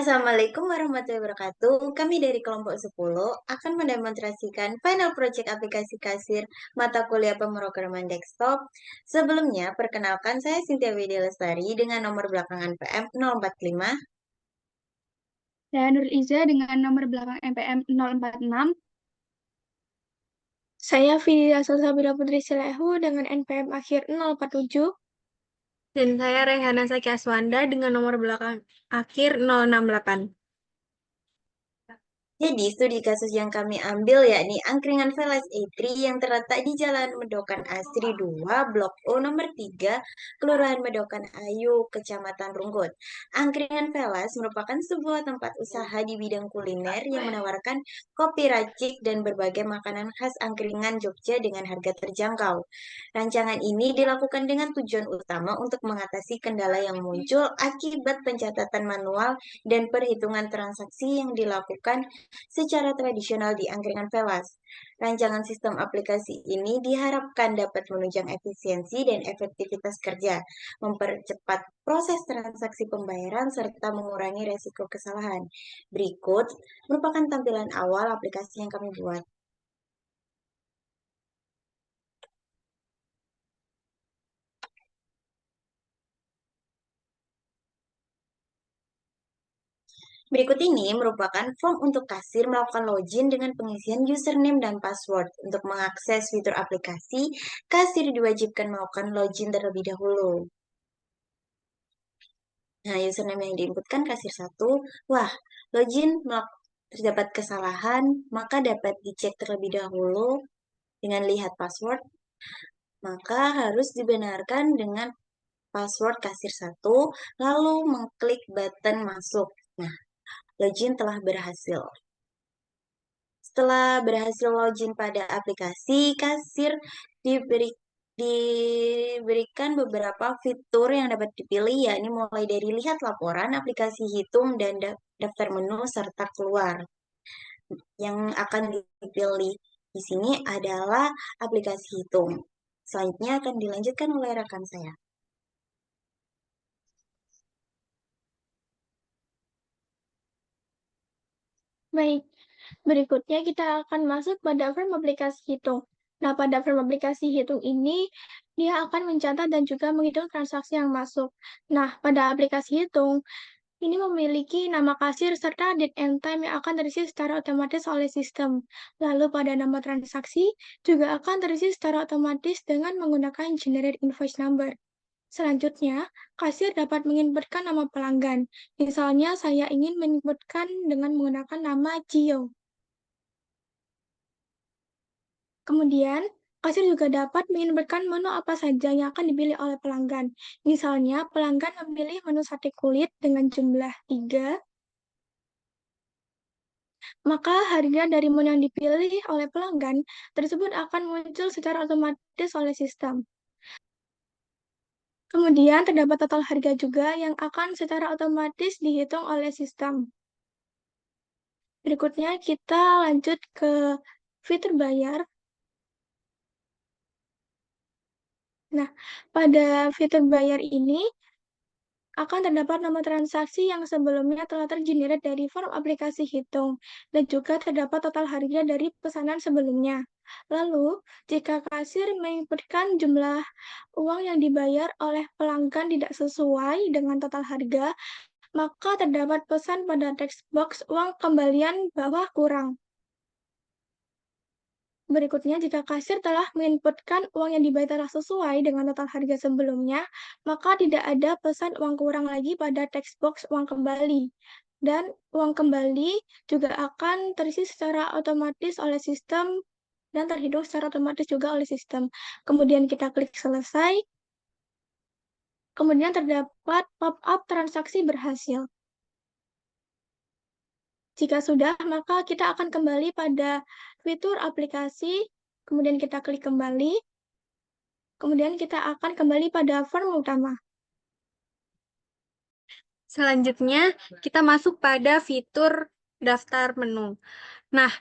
Assalamualaikum warahmatullahi wabarakatuh. Kami dari kelompok 10 akan mendemonstrasikan final project aplikasi kasir mata kuliah pemrograman desktop. Sebelumnya, perkenalkan saya Cynthia Widya Lestari dengan nomor belakangan PM 045. Saya Nur Iza dengan nomor belakang NPM 046. Saya Vidya Salsabila Putri Silehu dengan NPM akhir 047. Dan saya Reihana Saki Aswanda dengan nomor belakang akhir 068. Jadi, studi kasus yang kami ambil yakni angkringan Velas E3 yang terletak di Jalan Medokan Asri 2, Blok O nomor 3, Kelurahan Medokan Ayu, Kecamatan Rungkut. Angkringan Velas merupakan sebuah tempat usaha di bidang kuliner yang menawarkan kopi racik dan berbagai makanan khas angkringan Jogja dengan harga terjangkau. Rancangan ini dilakukan dengan tujuan utama untuk mengatasi kendala yang muncul akibat pencatatan manual dan perhitungan transaksi yang dilakukan secara tradisional di angkringan Velas. Rancangan sistem aplikasi ini diharapkan dapat menunjang efisiensi dan efektivitas kerja, mempercepat proses transaksi pembayaran, serta mengurangi resiko kesalahan. Berikut merupakan tampilan awal aplikasi yang kami buat. Berikut ini merupakan form untuk kasir melakukan login dengan pengisian username dan password. Untuk mengakses fitur aplikasi, kasir diwajibkan melakukan login terlebih dahulu. Nah, username yang diinputkan kasir 1. Wah, login terdapat kesalahan, maka dapat dicek terlebih dahulu dengan lihat password. Maka harus dibenarkan dengan password kasir 1, lalu mengklik button masuk. Nah, login telah berhasil. Setelah berhasil login pada aplikasi, kasir diberikan beberapa fitur yang dapat dipilih, yakni mulai dari lihat laporan, aplikasi hitung, dan daftar menu, serta keluar. Yang akan dipilih di sini adalah aplikasi hitung. Selanjutnya akan dilanjutkan oleh rekan saya. Baik, berikutnya kita akan masuk pada form aplikasi hitung. Nah, pada form aplikasi hitung ini, dia akan mencatat dan juga menghitung transaksi yang masuk. Nah, pada aplikasi hitung, ini memiliki nama kasir serta date and time yang akan terisi secara otomatis oleh sistem. Lalu pada nama transaksi juga akan terisi secara otomatis dengan menggunakan generate invoice number. Selanjutnya, kasir dapat menginputkan nama pelanggan. Misalnya, saya ingin menginputkan dengan menggunakan nama Gio. Kemudian, kasir juga dapat menginputkan menu apa saja yang akan dipilih oleh pelanggan. Misalnya, pelanggan memilih menu sate kulit dengan jumlah 3, maka harga dari menu yang dipilih oleh pelanggan tersebut akan muncul secara otomatis oleh sistem. Kemudian terdapat total harga juga yang akan secara otomatis dihitung oleh sistem. Berikutnya kita lanjut ke fitur bayar. Nah, pada fitur bayar ini akan terdapat nama transaksi yang sebelumnya telah tergenerate dari form aplikasi hitung, dan juga terdapat total harga dari pesanan sebelumnya. Lalu, jika kasir menginputkan jumlah uang yang dibayar oleh pelanggan tidak sesuai dengan total harga, maka terdapat pesan pada text box uang kembalian bawah kurang. Berikutnya, jika kasir telah menginputkan uang yang dibayar telah sesuai dengan total harga sebelumnya, maka tidak ada pesan uang kurang lagi pada text box uang kembali. Dan uang kembali juga akan terisi secara otomatis oleh sistem dan terhitung secara otomatis juga oleh sistem. Kemudian kita klik selesai. Kemudian terdapat pop-up transaksi berhasil. Jika sudah, maka kita akan kembali pada fitur aplikasi, kemudian kita klik kembali. Kemudian kita akan kembali pada form utama. Selanjutnya, kita masuk pada fitur daftar menu. Nah,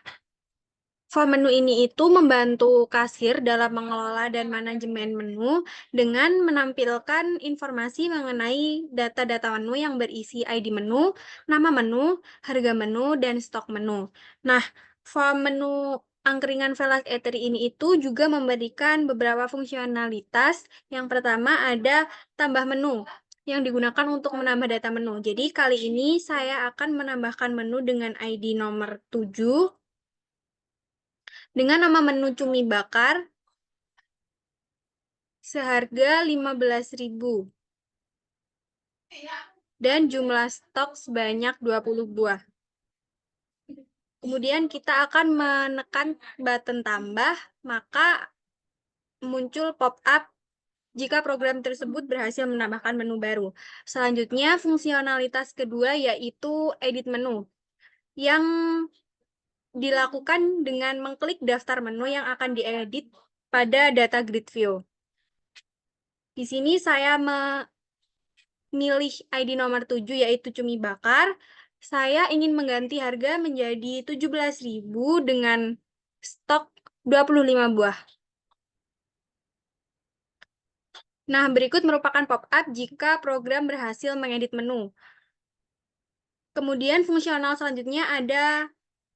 Form menu ini itu membantu kasir dalam mengelola dan manajemen menu dengan menampilkan informasi mengenai data-data menu yang berisi ID menu, nama menu, harga menu, dan stok menu. Nah, form menu angkringan Velas Eatery ini itu juga memberikan beberapa fungsionalitas. Yang pertama ada tambah menu yang digunakan untuk menambah data menu. Jadi kali ini saya akan menambahkan menu dengan ID nomor 7 dengan nama menu cumi bakar seharga 15.000 dan jumlah stok sebanyak 20 buah. Kemudian kita akan menekan button tambah, maka muncul pop-up jika program tersebut berhasil menambahkan menu baru. Selanjutnya, fungsionalitas kedua yaitu edit menu, yang dilakukan dengan mengklik daftar menu yang akan diedit pada data grid view. Di sini saya memilih ID nomor 7 yaitu cumi bakar. Saya ingin mengganti harga menjadi 17.000 dengan stok 25 buah. Nah, berikut merupakan pop-up jika program berhasil mengedit menu. Kemudian fungsional selanjutnya ada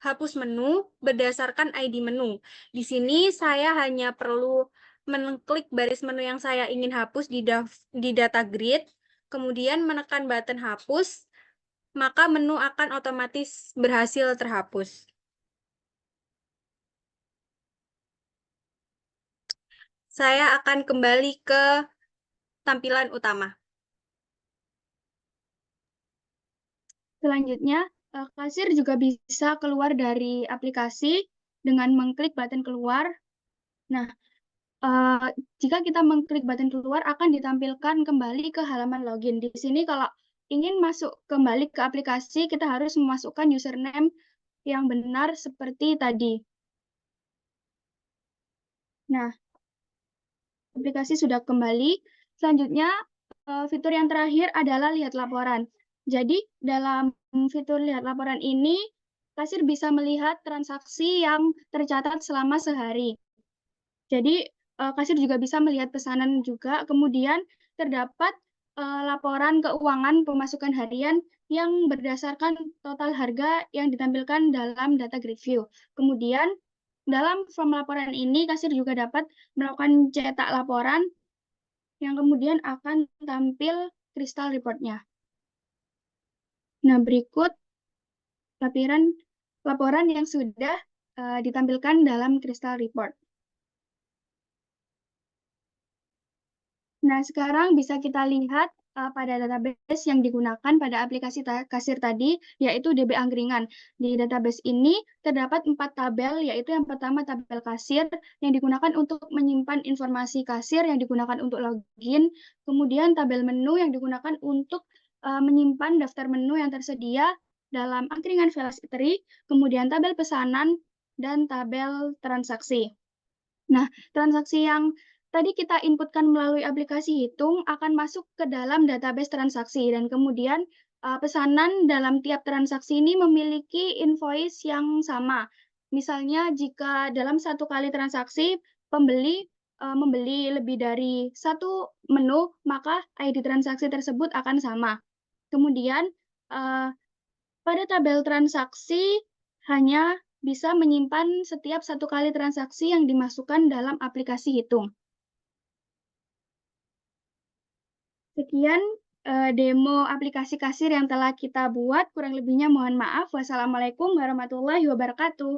hapus menu berdasarkan ID menu. Di sini saya hanya perlu mengklik baris menu yang saya ingin hapus di data grid, kemudian menekan button hapus, maka menu akan otomatis berhasil terhapus. Saya akan kembali ke tampilan utama. Selanjutnya, kasir juga bisa keluar dari aplikasi dengan mengklik button keluar. Nah, jika kita mengklik button keluar, akan ditampilkan kembali ke halaman login. Di sini kalau ingin masuk kembali ke aplikasi, kita harus memasukkan username yang benar seperti tadi. Nah, aplikasi sudah kembali. Selanjutnya, fitur yang terakhir adalah lihat laporan. Jadi, dalam fitur lihat laporan ini, kasir bisa melihat transaksi yang tercatat selama sehari. Jadi, kasir juga bisa melihat pesanan juga. Kemudian, terdapat laporan keuangan pemasukan harian yang berdasarkan total harga yang ditampilkan dalam data grid view. Kemudian, dalam form laporan ini, kasir juga dapat melakukan cetak laporan yang kemudian akan tampil kristal report-nya. Nah, berikut laporan yang sudah ditampilkan dalam kristal report. Nah, sekarang bisa kita lihat pada database yang digunakan pada aplikasi kasir tadi, yaitu DB Angkringan. Di database ini terdapat 4 tabel, yaitu yang pertama tabel kasir yang digunakan untuk menyimpan informasi kasir yang digunakan untuk login, kemudian tabel menu yang digunakan untuk menyimpan daftar menu yang tersedia dalam angkringan Velas Eatery, kemudian tabel pesanan, dan tabel transaksi. Nah, transaksi yang tadi kita inputkan melalui aplikasi hitung akan masuk ke dalam database transaksi dan kemudian pesanan dalam tiap transaksi ini memiliki invoice yang sama. Misalnya jika dalam satu kali transaksi pembeli membeli lebih dari satu menu, maka ID transaksi tersebut akan sama. Kemudian pada tabel transaksi hanya bisa menyimpan setiap satu kali transaksi yang dimasukkan dalam aplikasi hitung. Sekian demo aplikasi kasir yang telah kita buat. Kurang lebihnya mohon maaf. Wassalamualaikum warahmatullahi wabarakatuh.